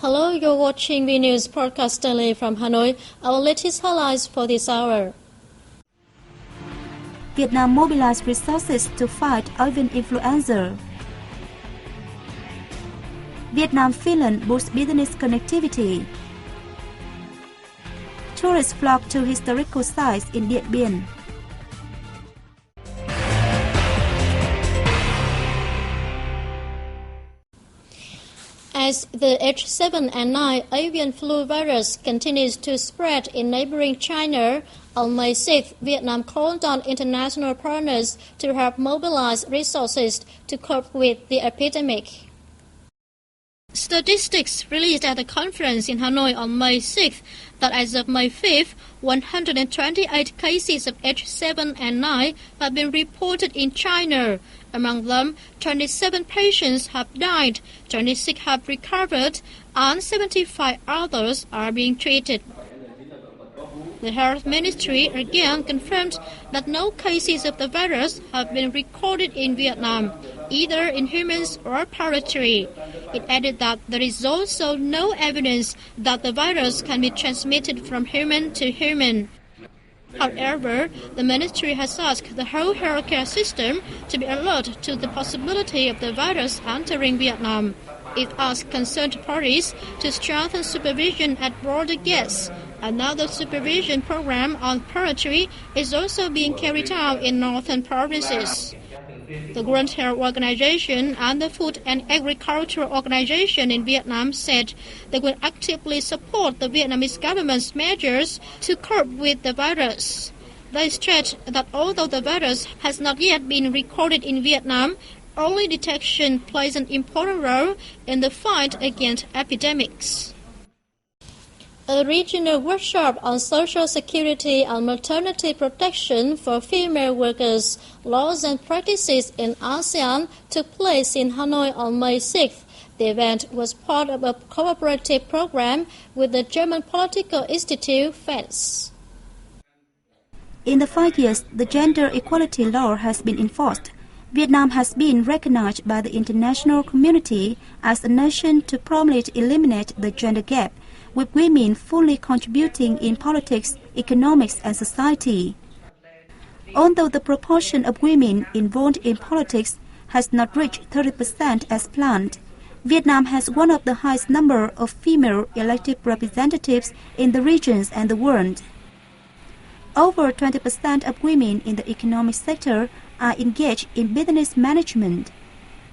Hello, you're watching VNA News podcast daily from Hanoi. Our latest highlights for this hour. Vietnam mobilized resources to fight avian influenza. Vietnam-Finland boosts business connectivity. Tourists flock to historical sites in Điện Biên. As the H7N9 avian flu virus continues to spread in neighboring China, on May 6, Vietnam called on international partners to help mobilize resources to cope with the epidemic. Statistics released at the conference in Hanoi on May 6 that as of May 5, 128 cases of H7N9 have been reported in China. Among them, 27 patients have died, 26 have recovered, and 75 others are being treated. The Health Ministry again confirmed that no cases of the virus have been recorded in Vietnam, either in humans or poultry. It added that there is also no evidence that the virus can be transmitted from human to human. However, the ministry has asked the whole healthcare system to be alert to the possibility of the virus entering Vietnam. It asked concerned parties to strengthen supervision at border gates. Another supervision program on poultry is also being carried out in northern provinces. The World Health Organization and the Food and Agriculture Organization in Vietnam said they will actively support the Vietnamese government's measures to cope with the virus. They stressed that although the virus has not yet been recorded in Vietnam, early detection plays an important role in the fight against epidemics. A regional workshop on social security and maternity protection for female workers, laws and practices in ASEAN took place in Hanoi on May 6. The event was part of a cooperative program with the German Political Institute, FES. In the 5 years the gender equality law has been enforced, Vietnam has been recognized by the international community as a nation to promptly eliminate the gender gap, with women fully contributing in politics, economics and society. Although the proportion of women involved in politics has not reached 30% as planned, Vietnam has one of the highest number of female elected representatives in the regions and the world. Over 20% of women in the economic sector are engaged in business management.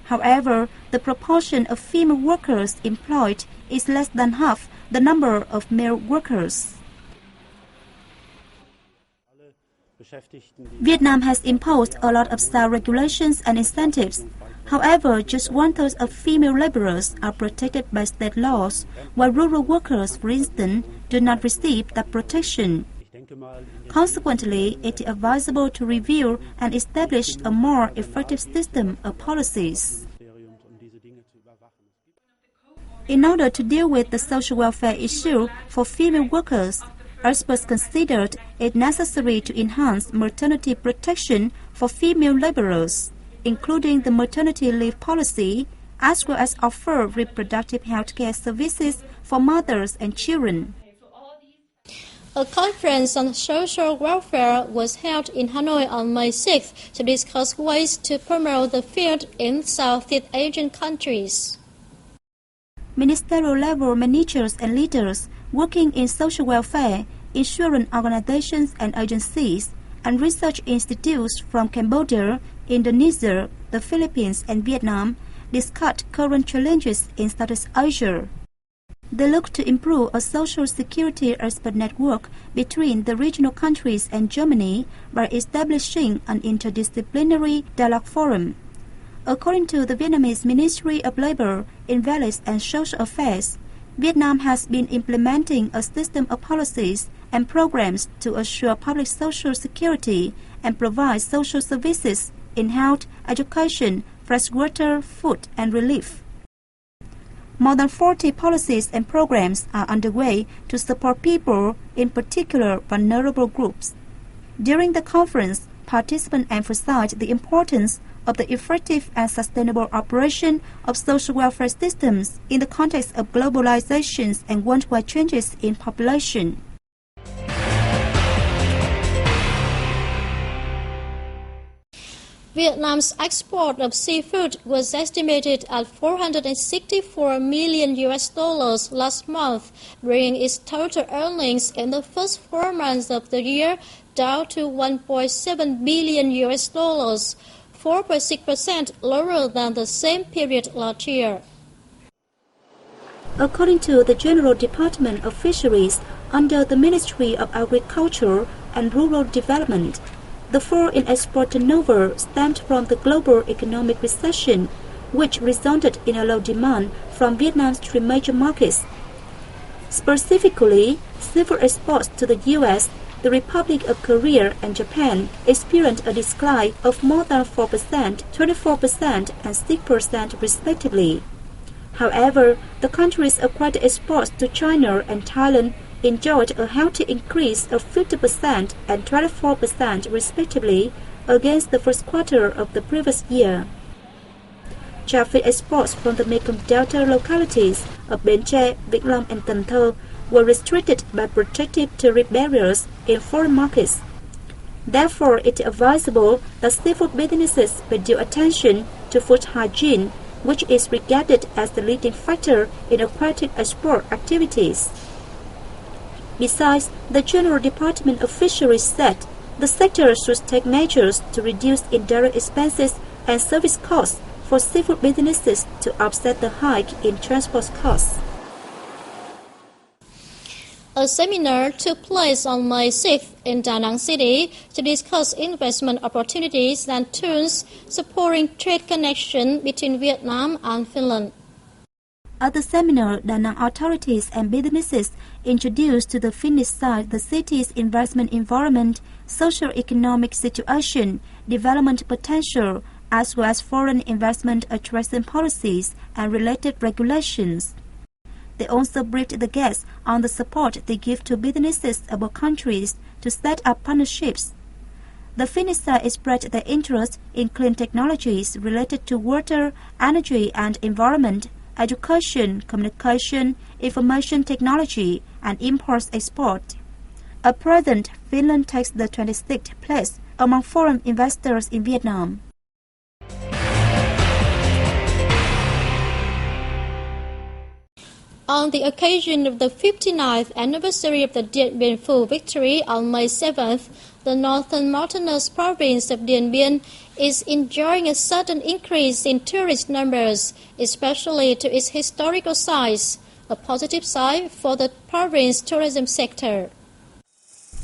However, the proportion of female workers employed is less than half the number of male workers. Vietnam has imposed a lot of self-regulations and incentives. However, just 1/3 of female laborers are protected by state laws, while rural workers, for instance, do not receive that protection. Consequently, it is advisable to review and establish a more effective system of policies. In order to deal with the social welfare issue for female workers, experts considered it necessary to enhance maternity protection for female laborers, including the maternity leave policy, as well as offer reproductive health care services for mothers and children. A conference on social welfare was held in Hanoi on May 6 to discuss ways to promote the field in Southeast Asian countries. Ministerial-level managers and leaders working in social welfare, insurance organizations and agencies, and research institutes from Cambodia, Indonesia, the Philippines and Vietnam discussed current challenges in Southeast Asia. They look to improve a social security expert network between the regional countries and Germany by establishing an interdisciplinary dialogue forum. According to the Vietnamese Ministry of Labor, Invalids and Social Affairs, Vietnam has been implementing a system of policies and programs to assure public social security and provide social services in health, education, fresh water, food, and relief. More than 40 policies and programs are underway to support people, in particular vulnerable groups. During the conference, participants emphasized the importance of the effective and sustainable operation of social welfare systems in the context of globalization and worldwide changes in population. Vietnam's export of seafood was estimated at $464 million last month, bringing its total earnings in the first 4 months of the year down to $1.7 billion, 4.6% lower than the same period last year. According to the General Department of Fisheries under the Ministry of Agriculture and Rural Development, the fall in export turnover stemmed from the global economic recession, which resulted in a low demand from Vietnam's 3 major markets. Specifically, seafood exports to the U.S., the Republic of Korea, and Japan experienced a decline of more than 4%, 24%, and 6% respectively. However, the countries' acquired exports to China and Thailand enjoyed a healthy increase of 50% and 24% respectively against the first quarter of the previous year. Traffic exports from the Mekong Delta localities of Bến Tre, Vĩnh Long, and Cần Thơ were restricted by protective tariff barriers in foreign markets. Therefore, it is advisable that seafood businesses pay due attention to food hygiene, which is regarded as the leading factor in aquatic export activities. Besides, the General Department of Fisheries said the sector should take measures to reduce indirect expenses and service costs for seafood businesses to offset the hike in transport costs. A seminar took place on May 6th in Da Nang City to discuss investment opportunities and tools supporting trade connection between Vietnam and Finland. At the seminar, Da Nang authorities and businesses introduced to the Finnish side the city's investment environment, socio-economic situation, development potential, as well as foreign investment attraction policies and related regulations. They also briefed the guests on the support they give to businesses of both countries to set up partnerships. The Finnish side expressed their interest in clean technologies related to water, energy and environment, education, communication, information technology, and import-export. At present, Finland takes the 26th place among foreign investors in Vietnam. On the occasion of the 59th anniversary of the Dien Bien Phu victory on May 7th, the northern mountainous province of Dien Bien is enjoying a sudden increase in tourist numbers, especially to its historical sites, a positive sign for the province's tourism sector.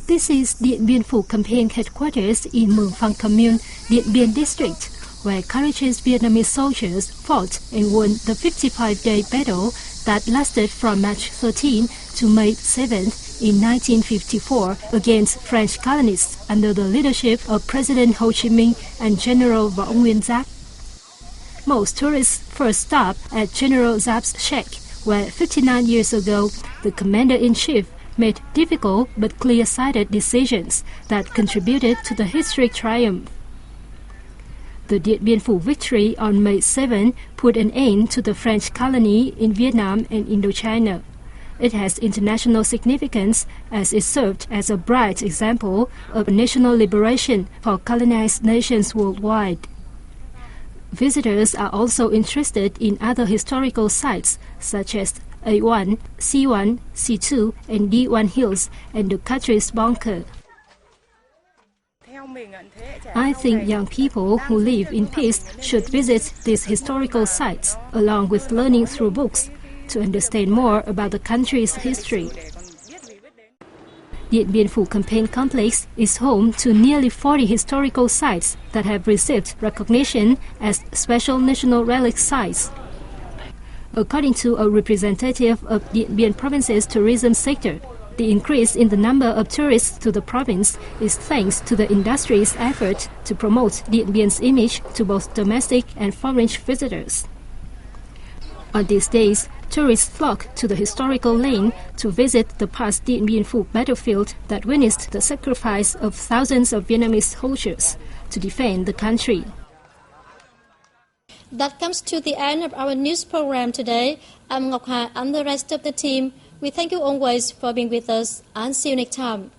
This is Dien Bien Phu campaign headquarters in Mường Phăng Commune, Dien Bien district, where courageous Vietnamese soldiers fought and won the 55-day battle that lasted from March 13 to May 7 in 1954 against French colonists under the leadership of President Ho Chi Minh and General Võ Nguyên Giáp. Most tourists first stop at General Giap's shack, where 59 years ago the commander-in-chief made difficult but clear-sighted decisions that contributed to the historic triumph. The Dien Bien Phu victory on May 7 put an end to the French colony in Vietnam and Indochina. It has international significance as it served as a bright example of national liberation for colonized nations worldwide. Visitors are also interested in other historical sites such as A1, C1, C2, and D1 hills and the country's bunker. I think young people who live in peace should visit these historical sites, along with learning through books, to understand more about the country's history. Dien Bien Phu Campaign Complex is home to nearly 40 historical sites that have received recognition as special national relic sites. According to a representative of Dien Bien Province's tourism sector, the increase in the number of tourists to the province is thanks to the industry's effort to promote Dien Bien's image to both domestic and foreign visitors. On these days, tourists flock to the historical lane to visit the past Dien Bien Phu battlefield that witnessed the sacrifice of thousands of Vietnamese soldiers to defend the country. That comes to the end of our news program today. I'm Ngọc Hà and the rest of the team. We thank you always for being with us and see you next time.